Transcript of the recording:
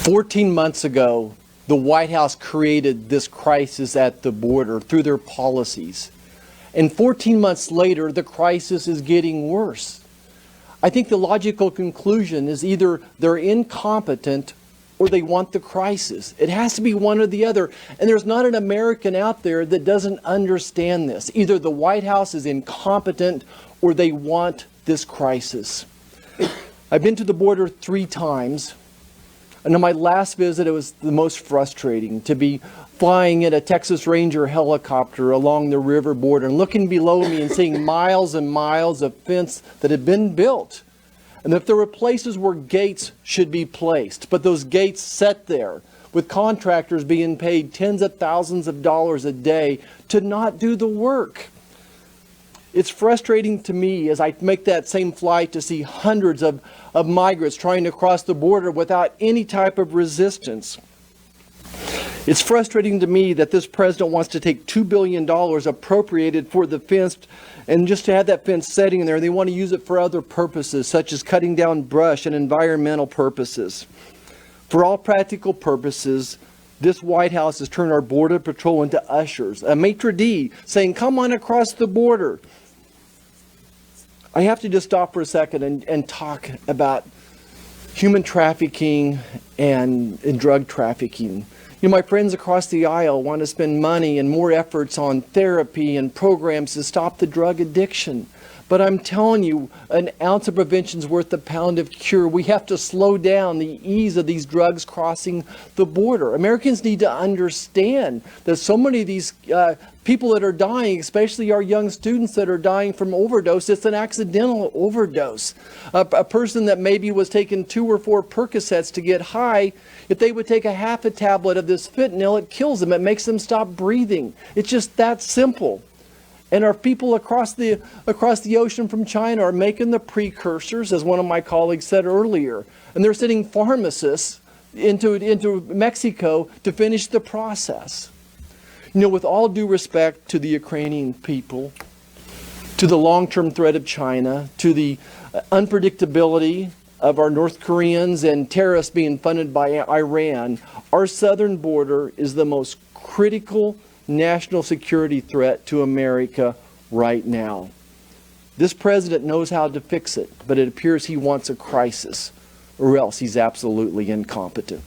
14 months ago, the White House created this crisis at the border through their policies. And 14 months later, the crisis is getting worse. I think the logical conclusion is either they're incompetent or they want the crisis. It has to be one or the other. And there's not an American out there that doesn't understand this. Either the White House is incompetent or they want this crisis. I've been to the border 3 times. And on my last visit, it was the most frustrating to be flying in a Texas Ranger helicopter along the river border and looking below me and seeing miles and miles of fence that had been built. And if there were places where gates should be placed, but those gates set there with contractors being paid tens of thousands of dollars a day to not do the work. It's frustrating to me as I make that same flight to see hundreds of migrants trying to cross the border without any type of resistance. It's frustrating to me that this president wants to take $2 billion appropriated for the fence and just to have that fence sitting there. They want to use it for other purposes, such as cutting down brush and environmental purposes. For all practical purposes, this White House has turned our Border Patrol into ushers, a maitre d' saying, come on across the border. I have to just stop for a second and talk about human trafficking and drug trafficking. You know, my friends across the aisle want to spend money and more efforts on therapy and programs to stop the drug addiction. But I'm telling you, an ounce of prevention is worth a pound of cure. We have to slow down the ease of these drugs crossing the border. Americans need to understand that so many of these people that are dying, especially our young students that are dying from overdose, it's an accidental overdose. A person that maybe was taking 2 or 4 Percocets to get high, if they would take a half a tablet of this fentanyl, it kills them. It makes them stop breathing. It's just that simple. And our people across the ocean from China are making the precursors, as one of my colleagues said earlier. And they're sending pharmacists into Mexico to finish the process. You know, with all due respect to the Ukrainian people, to the long-term threat of China, to the unpredictability of our North Koreans and terrorists being funded by Iran, our southern border is the most critical national security threat to America right now. This president knows how to fix it, but it appears he wants a crisis, or else he's absolutely incompetent.